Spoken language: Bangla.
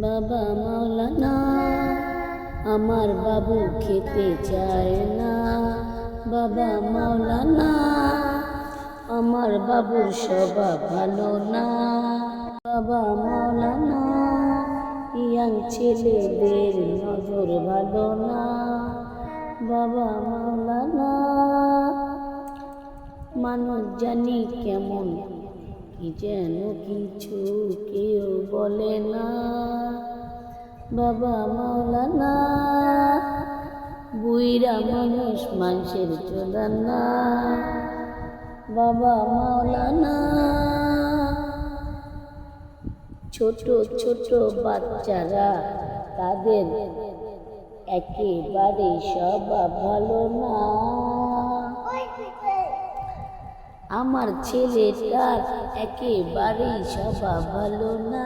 বাবা মাওলানা আমার বাবু খেতে চায় না। বাবা মাওলানা আমার বাবুর স্বভাব ভালো না। বাবা মাওলানা ইয়াং ছেলেদের নজর ভালো না। বাবা মাওলানা মানুষ জানি কেমন কি যেন কিছু কেউ বলে না। বাবা মাওলানা বুইরা মানুষ মানুষের চোদা না। বাবা মাওলানা ছোট ছোট বাচ্চারা তাদের একেবারে স্বভাব ভালো না। আমার ছেলেটার একেবারেই স্বভাব ভালো না।